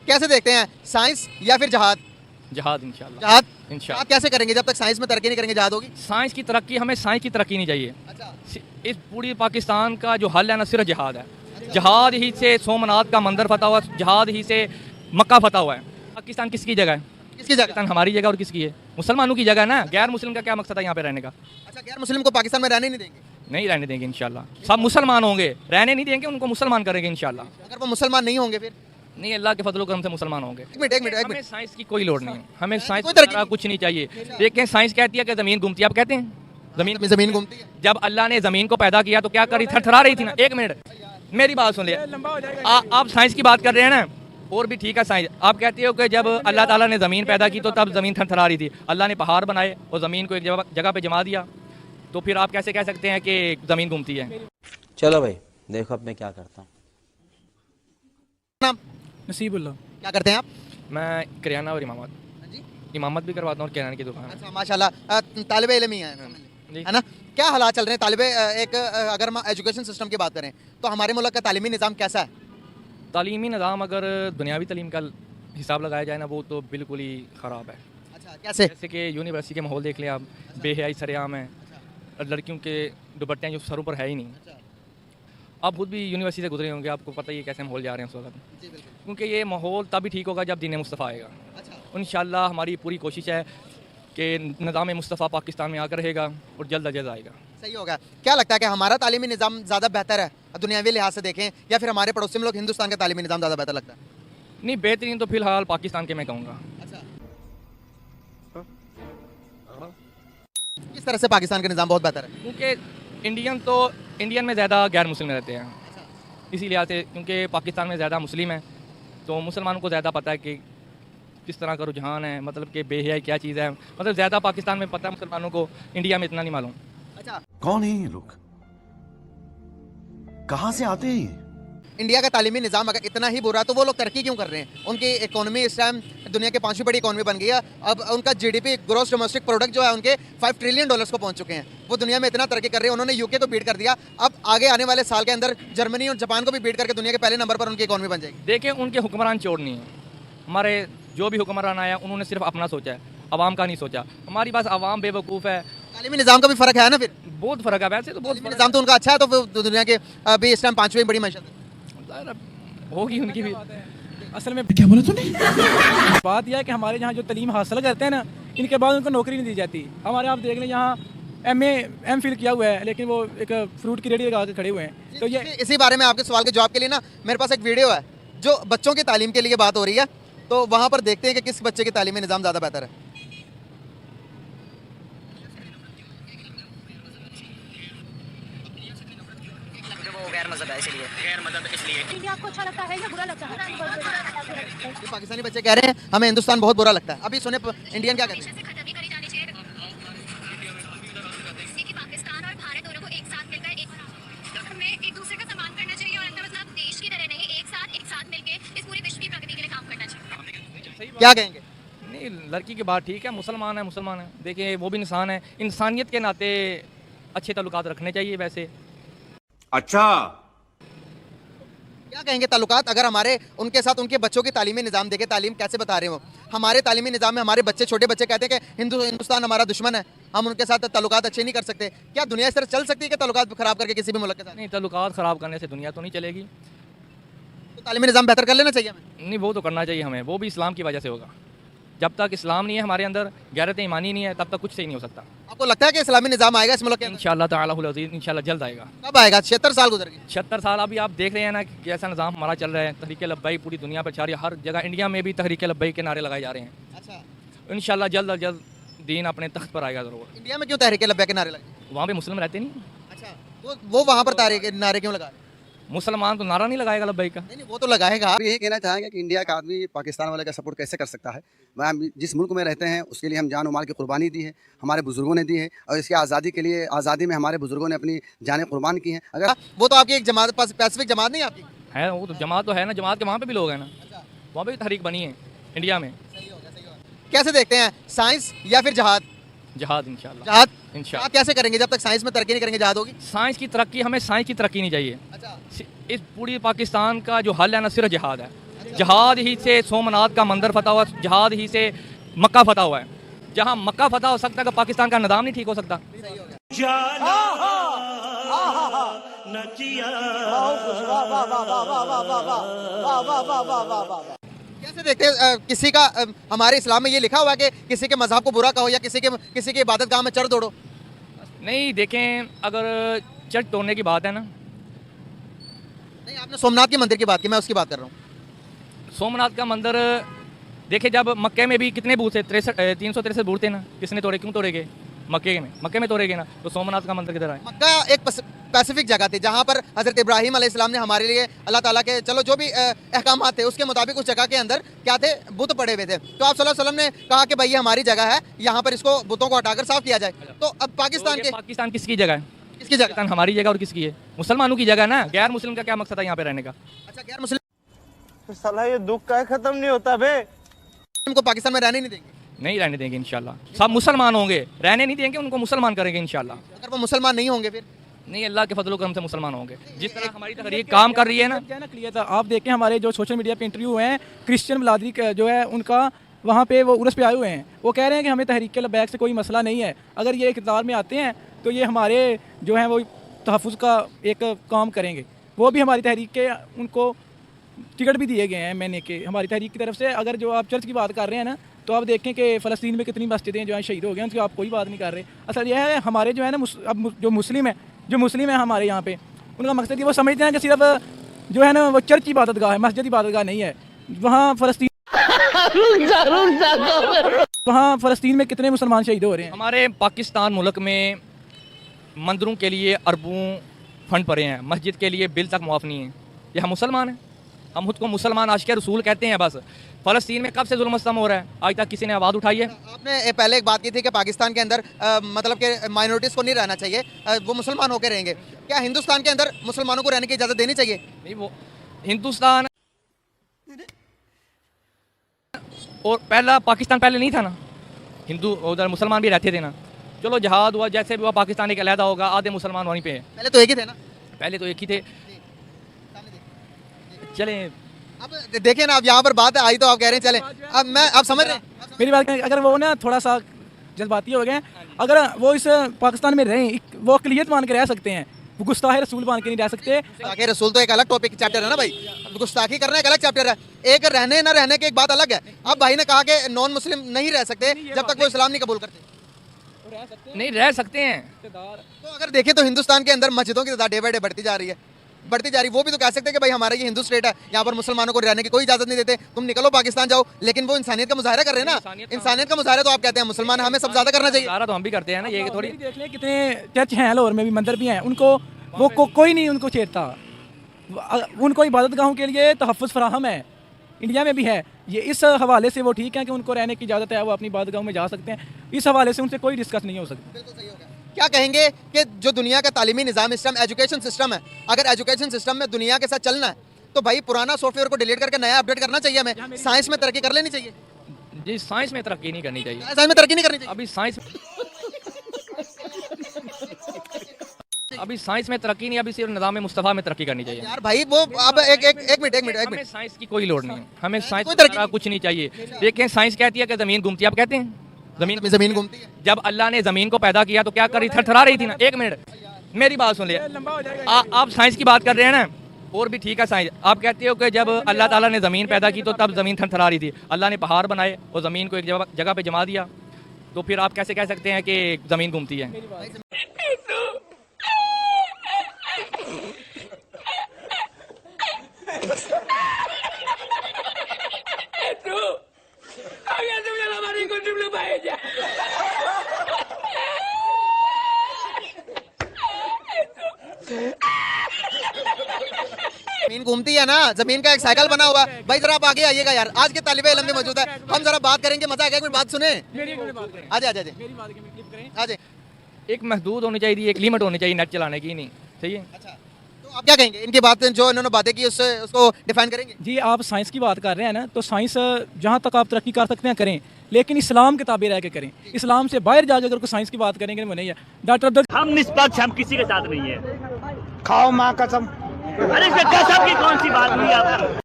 कैसे देखते हैं, साइंस या फिर जहाद? जहाद इंशाल्लाह। जहाद इंशाल्लाह। आप कैसे करेंगे जब तक साइंस में तरक्की नहीं करेंगे, जहाद होगी? साइंस की तरक्की, हमें साइंस की तरक्की नहीं चाहिए। अच्छा, इस पूरी पाकिस्तान का जो हल है ना, सिर्फ जहाद है। जहाद ही से सोमनाथ का मंदिर फतह हुआ, जहाद ही से मक्का फतह हुआ है। पाकिस्तान किसकी जगह है? किसकी जगह? पाकिस्तान हमारी जगह और किसकी है? मुसलमानों की जगह है ना। गैर मुस्लिम का क्या मकसद है यहाँ पे रहने का? अच्छा, गैर मुस्लिम को पाकिस्तान में रहने नहीं देंगे? नहीं रहने देंगे इंशाल्लाह। सब मुसलमान होंगे, रहने नहीं देंगे, उनको मुसलमान करेंगे इंशाल्लाह। अगर वो मुसलमान नहीं होंगे फिर? नहीं, अल्लाह के फजल करम से मुसलमान होंगे। एक मिनट एक मिनट एक हमें मिनट, साइंस की कोई लोड़ नहीं है, हमें साइंस कोई तरक्की वगैरह कुछ नहीं चाहिए। देखें, साइंस कहती है कि ज़मीन घूमती है, आप कहते हैं ज़मीन जमीन घूमती है। जब अल्लाह ने ज़मीन को पैदा किया तो क्या करी? थरथरा रही थी ना। एक मिनट मेरी बात सुन लिया। आप साइंस की बात कर रहे हैं ना, और भी ठीक है साइंस। आप कहते हो कि जब अल्लाह ताला ने ज़मीन पैदा की तो तब ज़मीन थरथरा रही थी। अल्लाह ने पहाड़ बनाए और ज़मीन को एक जगह पे जमा दिया, तो फिर आप कैसे कह सकते हैं कि ज़मीन घूमती है? चलो भाई देखो अब मैं क्या करता हूँ। नाम? नसीबुल्लाह। क्या करते हैं आप? मैं किराना और इमामत हाँ जी। इमामत भी करवाता हूँ और किराने की दुकान अच्छा, माशाल्लाह, तालिब इल्म ही है जी। है ना? क्या हालात चल रहे हैं अगर हम एजुकेशन सिस्टम की बात करें तो हमारे मुल्क का तालीमी निज़ाम कैसा है? तालीमी निज़ाम अगर दुनियावी तालीम का हिसाब लगाया जाए ना, वो तो बिल्कुल ही ख़राब है। अच्छा, कैसे? जैसे कि यूनिवर्सिटी के माहौल देख लें आप, बेहयाई सरेआम है, और लड़कियों के दुपट्टे जो सरों पर है ही नहीं। आप खुद भी यूनिवर्सिटी से गुजरे होंगे, आपको पता ही है कैसे माहौल जा रहे हैं उस वक्त। जी बिल्कुल। क्योंकि ये माहौल तभी ठीक होगा जब दीन मुस्तफ़ा आएगा। अच्छा, इंशाअल्लाह हमारी पूरी कोशिश है कि निज़ाम मुस्तफ़ा पाकिस्तान में आकर रहेगा और जल्द अज जल्द आएगा। सही होगा। क्या लगता है कि हमारा तालीमी निज़ाम ज़्यादा बेहतर है दुनियावी लिहाज से देखें, या फिर हमारे पड़ोसी मुल्क हिंदुस्तान का तालीमी निज़ाम ज़्यादा बेहतर लगता है? नहीं, बेहतरीन तो फिलहाल पाकिस्तान के मैं कहूँगा। अच्छा, किस तरह से पाकिस्तान का निज़ाम बहुत बेहतर है? क्योंकि इंडियन में ज़्यादा गैर मुस्लिम रहते हैं, इसी लिहाज से। क्योंकि पाकिस्तान में ज़्यादा मुस्लिम है तो मुसलमानों को ज़्यादा पता है कि किस तरह का रुझान है, मतलब कि बेहयाई क्या चीज़ है। मतलब ज़्यादा पाकिस्तान में पता है मुसलमानों को, इंडिया में इतना नहीं मालूम। अच्छा, कौन है ये लोग? कहां से आते हैं ये? इंडिया का तालीमी निज़ाम अगर इतना ही बुरा है तो वो लोग तरक्की क्यों कर रहे हैं? उनकी इकोनॉमी इस टाइम दुनिया की 5वीं बड़ी इकोनॉमी बन गई है। अब उनका जीडीपी, ग्रॉस डोमेस्टिक प्रोडक्ट जो है उनके $5 ट्रिलियन को पहुंच चुके हैं। वो दुनिया में इतना तरक्की कर रहे हैं, उन्होंने यूके को बीट कर दिया। अब आगे आने वाले साल के अंदर जर्मनी और जापान को भी बीट करके दुनिया के पहले नंबर पर उनकी इकोनॉमी बन जाएगी। देखें, उनके हुक्मरान चोर नहीं है। हमारे जो भी हुक्मरान आया उन्होंने सिर्फ अपना सोचा है, आवाम का नहीं सोचा। हमारी बस आवाम बेवकूफ़ है। तालीमी निज़ाम का भी फ़र्क है ना फिर? बहुत फ़र्क है, वैसे तो बहुत तालीमी निज़ाम तो उनका अच्छा है, तो फिर दुनिया के अभी इस टाइम 5वीं बड़ी मैशत है। फ़र्क होगी उनकी भी। असल में क्या बोला तूने? बात यह है कि हमारे यहाँ जो तालीम हासिल करते हैं ना, इनके बाद उनको नौकरी नहीं दी जाती। हमारे आप देख लें, यहाँ MA किया हुआ है, लेकिन वो एक फ्रूट की रेडी लगा के खड़े हुए हैं। तो ये इसी बारे में आपके सवाल के जवाब के लिए ना मेरे पास एक वीडियो है जो बच्चों की तालीम के लिए बात हो रही है, तो वहाँ पर देखते हैं कि किस बच्चे की तालीमी निज़ाम ज़्यादा बेहतर है। गैर मजहब इसलिए इंडिया आपको अच्छा लगता है या बुरा लगता है? ये पाकिस्तानी बच्चे कह रहे हैं हमें हिंदुस्तान बहुत बुरा लगता है। अभी सुने इंडियन क्या कहते हैं? पाकिस्तान और भारत दोनों को एक साथ मिलकर हमें एक दूसरे का सम्मान करना चाहिए और मतलब देश की तरह नहीं, एक साथ मिलकर इस पूरे विश्व की प्रगति के लिए काम करना चाहिए। क्या कहेंगे? नहीं, लड़की की बात ठीक है, मुसलमान है। देखिए, वो भी इंसान है, इंसानियत के नाते अच्छे ताल्लुकात रखने चाहिए वैसे। अच्छा, क्या कहेंगे ताल्लुकात अगर हमारे उनके साथ उनके बच्चों की तालीमी निज़ाम देखे, तालीम कैसे बता रहे हो? हमारे तालीमी निज़ाम में हमारे बच्चे, छोटे बच्चे कहते हैं कि हिंदुस्तान हमारा दुश्मन है, हम उनके साथ ताल्लुकात अच्छे नहीं कर सकते। क्या दुनिया इस तरह चल सकती है कि ताल्लुकात खराब करके किसी भी मुल्क के साथ? नहीं, ताल्लुकात ख़राब करने से दुनिया तो नहीं चलेगी। तो तालीमी निज़ाम बेहतर कर लेना चाहिए हमें। नहीं, वो तो करना चाहिए हमें, वो भी इस्लाम की वजह से होगा। जब तक इस्लाम नहीं है हमारे अंदर, गैरत ईमानी नहीं है, तब तक कुछ सही नहीं हो सकता। आपको लगता है कि इस्लामी निज़ाम आएगा इस मुल्क के अंदर? इंशाअल्लाह ताला हुल अज़ीज़, इंशाअल्लाह जल्द आएगा। कब आएगा? 76 साल गुजर गए। 76 साल। अभी आप देख रहे हैं ना कि कैसा निज़ाम हमारा चल रहा है। तहरीके लब्बैक पूरी दुनिया पर छा रही है, हर जगह। इंडिया में भी तहरीके लब्बैक के नारे लगाए जा रहे हैं। अच्छा, इंशाअल्लाह जल्द अज जल्द दीन अपने तख्त पर आएगा ज़रूर। इंडिया में क्यों तहरीक लब्बैक के नारे लगे? वहाँ पे मुस्लिम रहते नहीं। अच्छा, वो वहाँ पर नारे क्यों लगा रहे हैं? मुसलमान तो नारा नहीं लगाएगा लब्बैक का। नहीं, वो तो लगाएगा। आप यही कहना चाहेंगे कि इंडिया का आदमी पाकिस्तान वाले का सपोर्ट कैसे कर सकता है? हम जिस मुल्क में रहते हैं उसके लिए हम जान और माल की कुर्बानी दी है, हमारे बुजुर्गों ने दी है, और इसकी आज़ादी के लिए, आज़ादी में हमारे बुजुर्गों ने अपनी जानें कुर्बान की हैं। अगर वो तो आपकी एक जमात, पैसिफिक जमात नहीं है आपकी? है, वो तो जमात तो है ना, जमात के वहाँ पे भी लोग हैं ना, वहाँ पे भी तहरीक बनी है इंडिया में। कैसे देखते हैं, साइंस या फिर जहाद? जहाद इंशाल्लाह। जहाद इंशाल्लाह। आप कैसे करेंगे जब तक साइंस में तरक्की नहीं करेंगे, जहाद होगी? साइंस की तरक्की, हमें साइंस की तरक्की नहीं चाहिए। अच्छा, इस पूरी पाकिस्तान का जो हल है ना, सिर्फ जहाद है। जहाद ही से सोमनाथ का मंदिर फतह हुआ, जहाद ही से मक्का फतह हुआ है। जहाँ मक्का फतह हो सकता है तो पाकिस्तान का निज़ाम नहीं ठीक हो सकता। कैसे देखते हैं किसी का हमारे इस्लाम में ये लिखा हुआ है कि किसी के मजहब को बुरा कहो या किसी के इबादत गाह में चढ़ दौड़ो? नहीं देखें, अगर चर्च तोड़ने की बात है ना, नहीं, आपने सोमनाथ के मंदिर की बात की, मैं उसकी बात कर रहा हूँ। सोमनाथ का मंदिर देखे, जब मक्के में भी कितने बूथ थे, 363 बूथ थे ना, किसने तोड़े, क्यों तोड़े गए? मक्के में तोड़े गए ना, तो सोमनाथ का मंदिर किधर आए? मक्का एक स्पेसिफिक जगह थी जहाँ पर हज़रत इब्राहीम अलैहिस्सलाम ने हमारे लिए अल्लाह ताला के चलो जो भी अहकाम थे उसके मुताबिक उस जगह के अंदर क्या थे, बुत पड़े हुए थे। तो आप सल्लल्लाहु अलैहि वसल्लम ने कहा कि भाई ये हमारी जगह है, यहाँ पर इसको बुतों को हटाकर साफ किया जाए। तो अब पाकिस्तान किसकी जगह है? किसकी जगह? पाकिस्तान हमारी जगह और किसकी है? मुसलमानों की जगह ना। गैर मुस्लिम का क्या मकसद है यहाँ पे रहने का? अच्छा, गैर मुस्लिम साला ये दुख का खत्म नहीं होता बे। को पाकिस्तान में रहने नहीं देंगे? नहीं रहने देंगे इंशाल्लाह। सब मुसलमान होंगे, रहने नहीं देंगे, उनको मुसलमान करेंगे इंशाल्लाह। अगर वो मुसलमान नहीं होंगे फिर? नहीं, अल्लाह के फजल करम से मुसलमान होंगे। जिस तरह हमारी तहरीक काम कर रही है ना, क्लियर था। आप देखें हमारे जो सोशल मीडिया पे इंटरव्यू हैं, क्रिश्चियन बिरादरी जो है उनका, वहाँ पे वो उर्स पे आए हुए हैं, वो कह रहे हैं कि हमें तहरीक लबैक से कोई मसला नहीं है। अगर ये इक़्तिदार में आते हैं तो ये हमारे जो हैं वो तहफ़्फ़ुज़ का एक काम करेंगे। वो भी हमारी तहरीक के, उनको टिकट भी दिए गए हैं मैंने कि हमारी तहरीक की तरफ से। अगर जो आप चर्च की बात कर रहे हैं ना, तो आप देखें कि फ़लस्तीन में कितनी मस्जिदें जो हैं शहीद हो गए, उनकी आप कोई बात नहीं कर रहे। असल यह है हमारे जो है ना अब जो मुस्लिम है हमारे यहाँ पे, उनका मकसद ये वो समझते हैं कि सिर्फ जो है ना वो चर्च की इबादतगाह है, मस्जिद इबादतगाह नहीं है। वहाँ फ़लस्तीन में कितने मुसलमान शहीद हो रहे हैं। हमारे पाकिस्तान मुल्क में मंदिरों के लिए अरबों फंड पड़े हैं, मस्जिद के लिए बिल तक मुआफ़ नहीं है। ये हम मुसलमान हैं, हम खुद को मुसलमान आशिक रसूल कहते हैं। बस फ़लस्तीन में कब से जुल्म सितम हो रहा है, आज तक किसी ने आवाज़ उठाई है? आपने पहले एक बात की थी कि पाकिस्तान के अंदर मतलब कि माइनॉरिटीज़ को नहीं रहना चाहिए, वो मुसलमान होकर रहेंगे। क्या हिंदुस्तान के अंदर मुसलमानों को रहने की इजाज़त देनी चाहिए? नहीं, वो हिंदुस्तान और पहला पाकिस्तान पहले नहीं था ना, हिंदू उधर मुसलमान भी रहते थे ना। चलो जहाद हुआ, जैसे भी हुआ, पाकिस्तान एक अलहदा होगा, आधे मुसलमान वहीं पे हैं। पहले तो एक ही थे ना? पहले तो एक ही थे। चलें, अब देखिए ना, अब यहाँ पर बात आई तो आप कह रहे हैं चलें। अब आप समझ रहे हैं मेरी बात? अगर वो ना थोड़ा सा जज्बाती हो गए, अगर वो इस पाकिस्तान में रहें, वो अक़लियत मान के रह सकते हैं, वो गुस्ताखे रसूल मान के नहीं रह सकते। गुस्ताखे रसूल तो एक अलग टॉपिक चैप्टर है ना भाई, गुस्ताखी करना एक अलग चैप्टर है। एक रहने ना रहने की एक बात अलग है। अब भाई ने कहा कि नॉन मुस्लिम नहीं रह सकते जब तक वो इस्लाम नहीं कबूल करते। नहीं रह सकते हैं। तो अगर देखें तो हिंदुस्तान के अंदर मस्जिदों की तादाद डे बाय डे बढ़ती जा रही है। वो भी तो कह सकते हैं कि भाई हमारा ये हिंदू स्टेट है, यहाँ पर मुसलमानों को रहने की कोई इजाज़त नहीं देते, तुम निकलो पाकिस्तान जाओ। लेकिन वो इंसानियत का मुजाहरा कर रहे हैं ना, इंसानियत का मुजाहरा तो आप कहते हैं मुसलमान हमें सब ज़्यादा करना चाहिए। सारा तो हम भी करते हैं ना, ये थोड़ी। देख लें कितने चर्च हैं लाहौर में भी, मंदिर भी हैं, उनको वो कोई नहीं उनको छेड़ता। उनको इबादत गाहों के लिए तहफ़्फ़ुज़ फराहम है, इंडिया में भी है। ये इस हवाले से वो ठीक है कि उनको रहने की इजाज़त है, वो अपनी इबादत गाहों में जा सकते हैं। इस हवाले से उनसे कोई डिस्कस नहीं हो सकती। क्या कहेंगे कि जो दुनिया का तालीमी निज़ाम सिस्टम, एजुकेशन सिस्टम है, अगर एजुकेशन सिस्टम में दुनिया के साथ चलना है तो भाई पुराना सॉफ्टवेयर को डिलीट करके नया अपडेट करना चाहिए हमें। साइंस में तरक्की कर लेनी चाहिए। जी, साइंस में तरक्की नहीं करनी चाहिए। साइंस में तरक्की नहीं करनी चाहिए। अभी साइंस में तरक्की नहीं, अभी सिर्फ निज़ाम मुस्तफ़ा में तरक्की करनी चाहिए। यार भाई वो अब एक मिनट हमें साइंस की कोई लोड़ नहीं है, हमें साइंस कोई तरक्की का कुछ नहीं चाहिए। देखें, साइंस कहती है कि ज़मीन घूमती है, आप कहते हैं ज़मीन घूमती है। जब अल्लाह ने ज़मीन को पैदा किया तो क्या कर रही, थरथरा रही थी ना। एक मिनट मेरी बात सुन लिया, आप साइंस की बात कर रहे हैं ना, और भी ठीक है साइंस। आप कहते हो कि जब अल्लाह ताला ने ज़मीन पैदा की तो तब ज़मीन थरथरा रही थी। अल्लाह ने पहाड़ बनाए और ज़मीन को एक जगह पे जमा दिया, तो फिर आप कैसे कह सकते हैं कि ज़मीन घूमती है? जमीन घूमती है ना, जमीन का एक साइकिल बना हुआ है। भाई जरा आप आगे आइएगा यार, आज के तालिबे इल्म भी मौजूद है, हम जरा बात करेंगे, मजा आएगा। एक बात सुने, आजे एक महदूद होनी चाहिए, एक लिमिट होनी चाहिए नेट चलाने की, नहीं सही है। अच्छा, तो आप क्या कहेंगे इनकी बात, जो इन्होंने बातें की उसको डिफाइन करेंगे? जी, आप साइंस की बात कर रहे हैं ना, तो साइंस जहाँ तक आप तरक्की कर सकते हैं करें, लेकिन इस्लाम के ताबे रह के करें। इस्लाम से बाहर जाकर अगर कोई साइंस की बात करेंगे वो नहीं है। डॉक्टर हम निष्पक्ष, हम किसी के साथ नहीं है। खाओ माँ कसम। अरे कसम की कौन सी बात हुई आप?